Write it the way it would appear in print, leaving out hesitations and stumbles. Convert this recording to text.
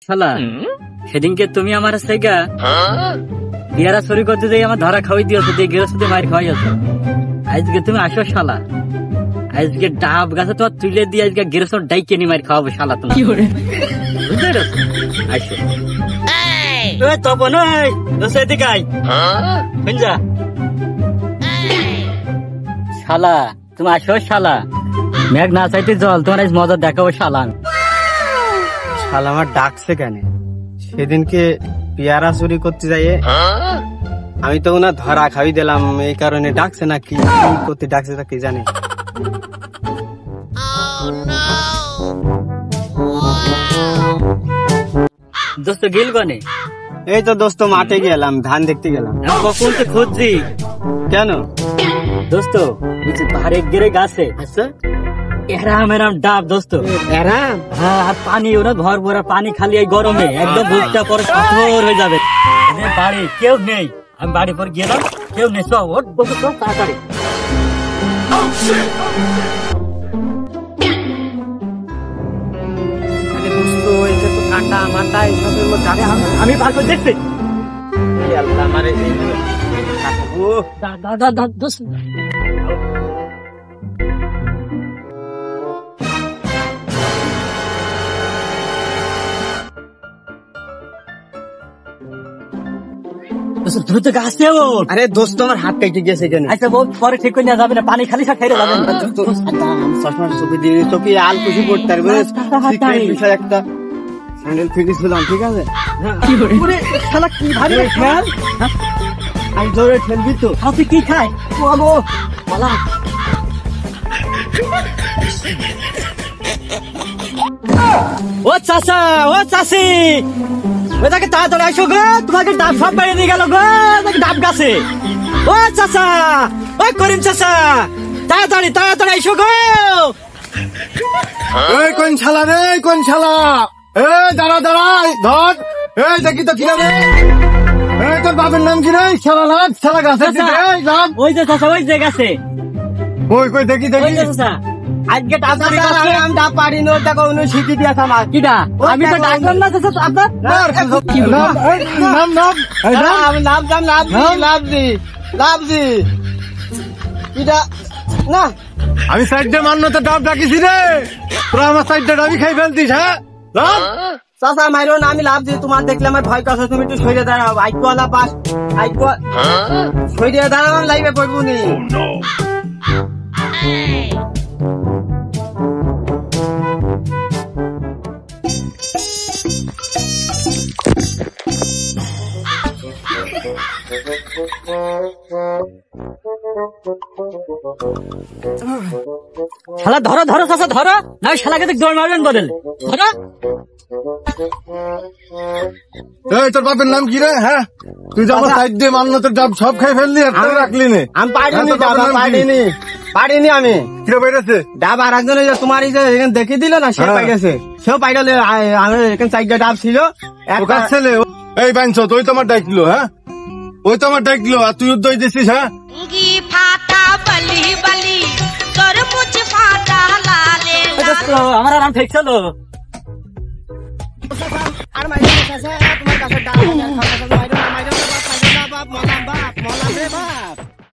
শালা সেদিনকে তুমি আমার থেকে বিয়ারা চুরি করতে যাই আমার ধরা খাওয়াই দিয়েছো, দিয়ে গেরস্তে মার খাওয়াইছো। আজকে তুমি আসো শালা, আজকে ডাব গাছে তোমার তুলে দিয়ে আজকে গেরস্ত ডাইকে নি মার খাওয়াবো শালা তুমি, বুঝতে পেরেছো? আসো তপন, এদিকে আয়, বুঝা শালা তুমি আসো শালা, মেঘ না চাইতে জল, তোমার আজ মজা দেখাবো শালা। শালা আমার ডাকছে কেন? সেদিনকে পেয়ারা চুরি করতে যাইয়ে আমি তো ওনার ধরা খাওয়াই দিলাম, এই কারণে ডাকছে না কি করতে ডাকছে তা কি জানে। দোস্ত গেল কনে? এই তো দোস্ত মাঠে গেলাম, ধান দেখতে গেলাম। কখন তো খুঁজছি কেন দোস্ত? বুঝছি পাহাড়ে গেরে গাছে আচ্ছা এরাম এরাম ডাব দোস্ত, এরাম। হ্যাঁ, আর পানি ওরা ঘর ভরা পানি, খালি এই গরমে একদম বুকটা পরে পাথর হয়ে যাবে। বাড়ি কেউ নেই, আমি বাড়ি পর গেলাম, কেউ নেই, সব ওর বসে সব তাড়াতাড়ি। কাটা মাটা এইসবের মধ্যে আমি বার করে দেখছি। আমার দোস্ত দ্রুত গাছ নেব। আরে দোস্ত আমার হাত কেটে গেছে কেন? আচ্ছা বহুত পরে ঠিক করে নেওয়া যাবে না, পানি খালি খাইতে যাবেন। চশমার চোখে দিয়ে চোখে আল খুশি করতে পারবে বিষয় একটা স্যান্ডেল ফিরেছিলাম, ঠিক আছে? শালা কি ভারী খেল, আমি জোরে ঠেলবি তো। আপনি কি খায় বলো বলা। ও চাচা, ও চাচি, ওটাকে তাড়াতাড়ি আসো গো, তোমাকে ডাব সব বাইরে নিয়ে গেল গো, ডাব গাছে। ও চাচা, ও করিম চাচা, তাড়াতাড়ি তাড়াতাড়ি আসো গো। এই কোন শালা রে, কোন শালা? এই দাঁড়া দাঁড়া, ধর। এই দেখি তো কি রে, এই তোর বাপের নাম কি রে? শালা লাভ, শালা গাছের দিকে, এই লাভ। ওই যে চাচা, ওই যে গাছে, ওই কই দেখি ওই দেখি। যে চাচা। আজকে ডাব চুরি করছে, আমি ডাব পারি না, ওটা কোনো শিখি দিয়েছে আমার। কিডা? আমি তো ডাকলাম না চাচা আপনার। নাম, এই, নাম নাম, এই নাম। আমি লাভজি এটা না। আমি সাইডে মান্য তো ডাব ডাকিছি রে, তোরা আমার সাইডে ডাবি খাই ফেলতিস। হ্যাঁ লাভ। চাচা মাইরো না, আমি লাভজি। তোমার দেখলে আমার ভয় করছে, তুমি একটু সরিয়ে দাঁড়াও। আইকুয়ালা পাস আইকুয়া সরিয়ে দাঁড়াও, আমি লাইভে পড়বো নি। শালা ধরো ধরো চাচা ধরো, না শালাকে দেখ দৌড় মারবেন বদল ধরো। এই তোর বাপের নাম কি রে? হ্যাঁ তুই যে আমার সাইড দিয়ে মান্য তোর ডাব সব খাই ফেললি, আর তুই রাখলি নে। আমি পারিনি, তোর বাপের নাম কি? পারিনি আমি। কিরে বেড়েছে ডাব আর একজন তোমার এই যে এখানে দেখে দিল না, সে পাই গেছে, সেও পাই গেলে। আমি এখানে চারটা ডাব ছিল, ওকার ছেলে। এই বাঞ্চ ওই তোমার ডাকলো, হ্যাঁ ওই তোমার ডাকলো, আর তুই উদ্যোগ দিছিস। হ্যাঁ ফাটা বলি বলি তোর মুছ ফাটা লালে আমার আরাম ঠিক চলো। আর মাইরো না চাচা, তোমার কাছে ডাব মাইরো না, মাইরো না বাপ, মাইরো না বাপ, মলাম রে বাপ।